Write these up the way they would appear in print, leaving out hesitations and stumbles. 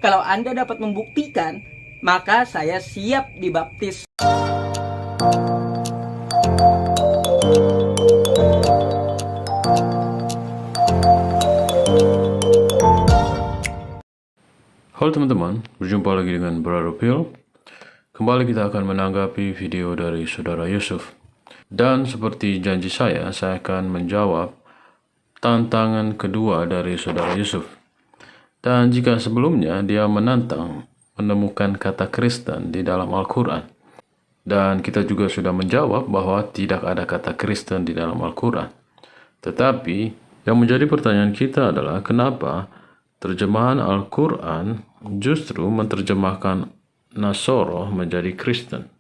Kalau Anda dapat membuktikan, maka saya siap dibaptis. Halo teman-teman, berjumpa lagi dengan Brother Phil. Kembali kita akan menanggapi video dari Saudara Yusuf. Dan seperti janji saya akan menjawab tantangan kedua dari Saudara Yusuf. Dan jika sebelumnya dia menantang menemukan kata Kristen di dalam Al-Quran, dan kita juga sudah menjawab bahwa tidak ada kata Kristen di dalam Al-Quran. Tetapi yang menjadi pertanyaan kita adalah kenapa terjemahan Al-Quran justru menerjemahkan Nasoro menjadi Kristen.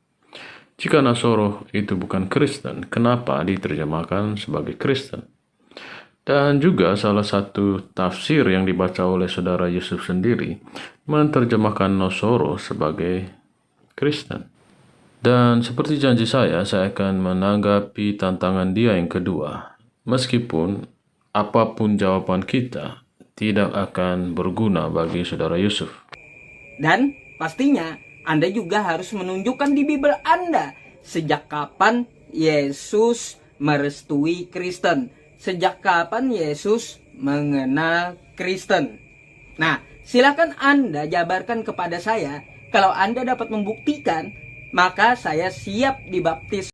Jika Nasoro itu bukan Kristen, kenapa diterjemahkan sebagai Kristen? Dan juga salah satu tafsir yang dibaca oleh Saudara Yusuf sendiri menerjemahkan Nasoro sebagai Kristen. Dan seperti janji saya akan menanggapi tantangan dia yang kedua. Meskipun apapun jawaban kita tidak akan berguna bagi Saudara Yusuf. Dan pastinya Anda juga harus menunjukkan di Bible Anda sejak kapan Yesus merestui Kristen. Sejak kapan Yesus mengenal Kristen. Nah, silakan Anda jabarkan kepada saya. Kalau Anda dapat membuktikan, maka saya siap dibaptis.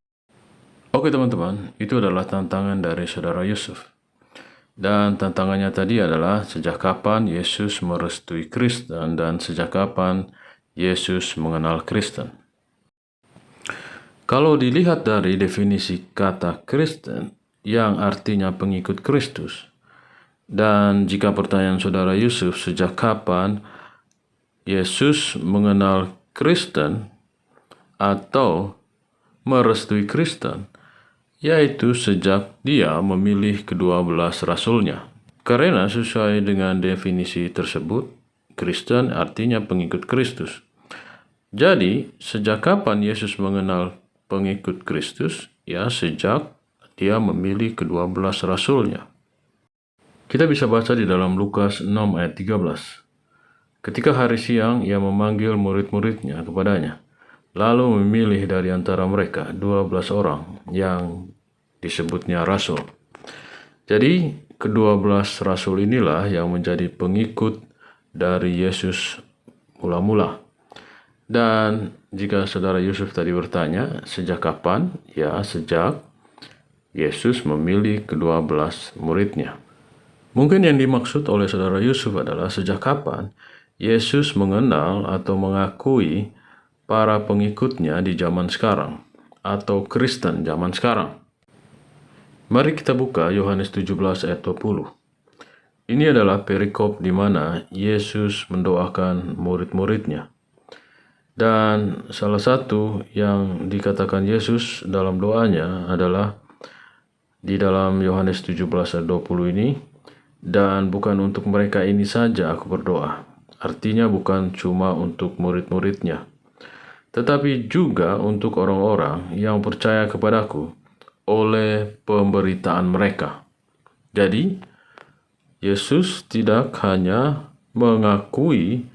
Oke teman-teman, itu adalah tantangan dari Saudara Yusuf. Dan tantangannya tadi adalah sejak kapan Yesus merestui Kristen dan sejak kapan Yesus mengenal Kristen. Kalau dilihat dari definisi kata Kristen yang artinya pengikut Kristus, dan jika pertanyaan Saudara Yusuf sejak kapan Yesus mengenal Kristen atau merestui Kristen, yaitu sejak dia memilih ke-12 rasulnya. Karena sesuai dengan definisi tersebut, Kristen artinya pengikut Kristus. Jadi, sejak kapan Yesus mengenal pengikut Kristus? Ya, sejak dia memilih ke-12 rasulnya. Kita bisa baca di dalam Lukas 6 ayat 13. Ketika hari siang, ia memanggil murid-muridnya kepadanya, lalu memilih dari antara mereka 12 orang yang disebutnya rasul. Jadi, ke-12 rasul inilah yang menjadi pengikut dari Yesus mula-mula. Dan jika Saudara Yusuf tadi bertanya, sejak kapan? Ya, sejak Yesus memilih ke-12 muridnya. Mungkin yang dimaksud oleh Saudara Yusuf adalah sejak kapan Yesus mengenal atau mengakui para pengikutnya di zaman sekarang, atau Kristen zaman sekarang. Mari kita buka Yohanes 17 ayat 20. Ini adalah perikop di mana Yesus mendoakan murid-muridnya. Dan salah satu yang dikatakan Yesus dalam doanya adalah di dalam Yohanes 17 ayat 20 ini, dan bukan untuk mereka ini saja aku berdoa. Artinya bukan cuma untuk murid-muridnya, tetapi juga untuk orang-orang yang percaya kepadaku oleh pemberitaan mereka. Jadi, Yesus tidak hanya mengakui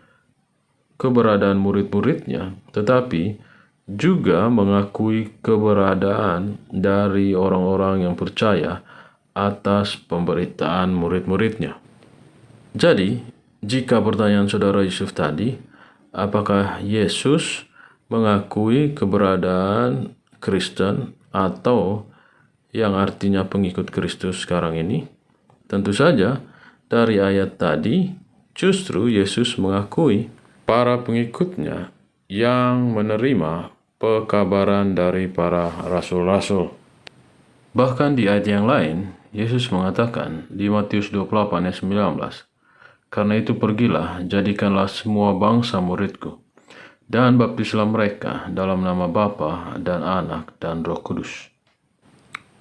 keberadaan murid-muridnya, tetapi juga mengakui keberadaan dari orang-orang yang percaya atas pemberitaan murid-muridnya. Jadi, jika pertanyaan Saudara Yusuf tadi, apakah Yesus mengakui keberadaan Kristen atau yang artinya pengikut Kristus sekarang ini? Tentu saja, dari ayat tadi, justru Yesus mengakui para pengikutnya yang menerima pekabaran dari para rasul-rasul. Bahkan di ayat yang lain, Yesus mengatakan di Matius 28 ayat 19, karena itu pergilah, jadikanlah semua bangsa muridku, dan baptislah mereka dalam nama Bapa dan Anak dan Roh Kudus.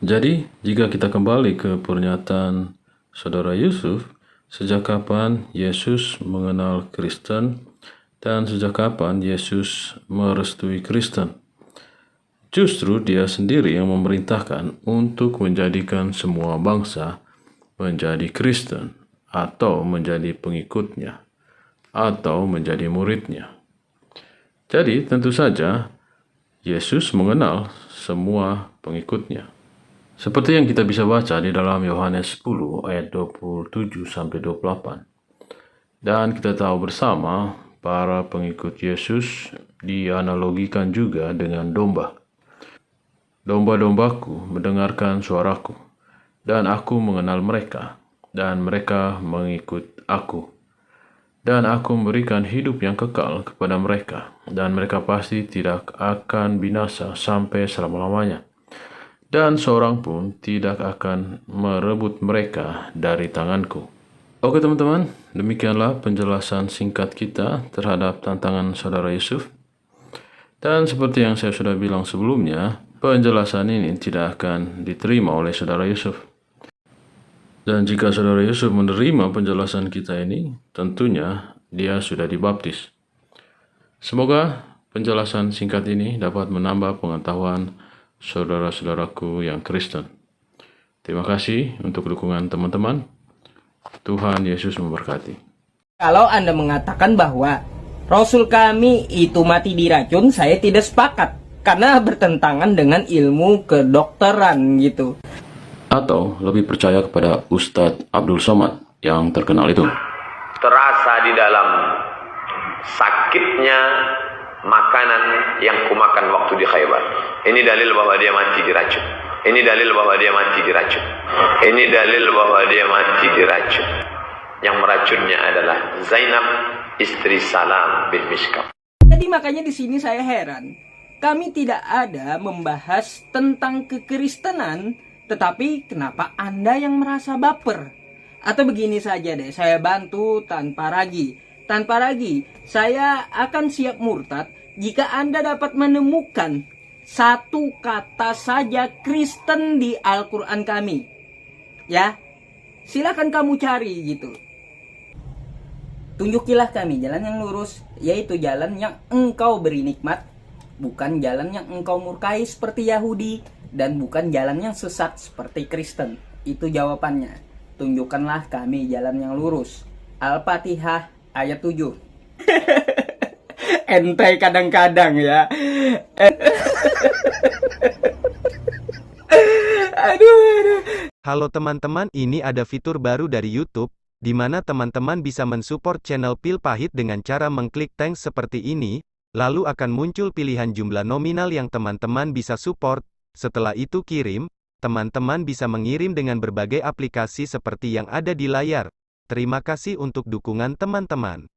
Jadi, jika kita kembali ke pernyataan Saudara Yusuf, sejak kapan Yesus mengenal Kristen dan sejak kapan Yesus merestui Kristen? Justru dia sendiri yang memerintahkan untuk menjadikan semua bangsa menjadi Kristen atau menjadi pengikutnya. atau menjadi muridnya. Jadi tentu saja Yesus mengenal semua pengikutnya. Seperti yang kita bisa baca di dalam Yohanes 10 ayat 27-28. Dan kita tahu bersama para pengikut Yesus dianalogikan juga dengan domba. Domba-dombaku mendengarkan suaraku, dan aku mengenal mereka, dan mereka mengikut aku. Dan aku memberikan hidup yang kekal kepada mereka, dan mereka pasti tidak akan binasa sampai selama-lamanya. Dan seorang pun tidak akan merebut mereka dari tanganku. Oke teman-teman, demikianlah penjelasan singkat kita terhadap tantangan saudara Yusuf. Dan seperti yang saya sudah bilang sebelumnya, penjelasan ini tidak akan diterima oleh saudara Yusuf. Dan jika saudara Yusuf menerima penjelasan kita ini, tentunya dia sudah dibaptis. Semoga penjelasan singkat ini dapat menambah pengetahuan saudara-saudaraku yang Kristen. Terima kasih untuk dukungan teman-teman. Tuhan Yesus memberkati. Kalau Anda mengatakan bahwa Rasul kami itu mati diracun, saya tidak sepakat. Karena bertentangan dengan ilmu kedokteran gitu. Atau lebih percaya kepada Ustadz Abdul Somad yang terkenal itu. Terasa di dalam sakitnya makanan yang kumakan waktu di Khaybar. Ini dalil bahwa dia mati diracun. Ini dalil bahwa dia mati diracun. Ini dalil bahwa dia mati diracun. Yang meracunnya adalah Zainab, istri Salam bin Mishkam. Jadi makanya di sini saya heran. Kami tidak ada membahas tentang kekristenan, tetapi kenapa Anda yang merasa baper? Atau begini saja deh, saya bantu tanpa ragi. Tanpa ragi, saya akan siap murtad jika Anda dapat menemukan satu kata saja Kristen di Al-Quran kami. Ya, silakan kamu cari gitu. Tunjukilah kami jalan yang lurus, yaitu jalan yang engkau beri nikmat, bukan jalan yang engkau murkai seperti Yahudi, dan bukan jalan yang sesat seperti Kristen. Itu jawabannya. Tunjukkanlah kami jalan yang lurus. Al-Fatihah ayat 7. Entai kadang-kadang ya. Aduh. Halo teman-teman, ini ada fitur baru dari YouTube, di mana teman-teman bisa mensupport channel Pil Pahit dengan cara mengklik thanks seperti ini, lalu akan muncul pilihan jumlah nominal yang teman-teman bisa support. Setelah itu kirim, teman-teman bisa mengirim dengan berbagai aplikasi seperti yang ada di layar. Terima kasih untuk dukungan teman-teman.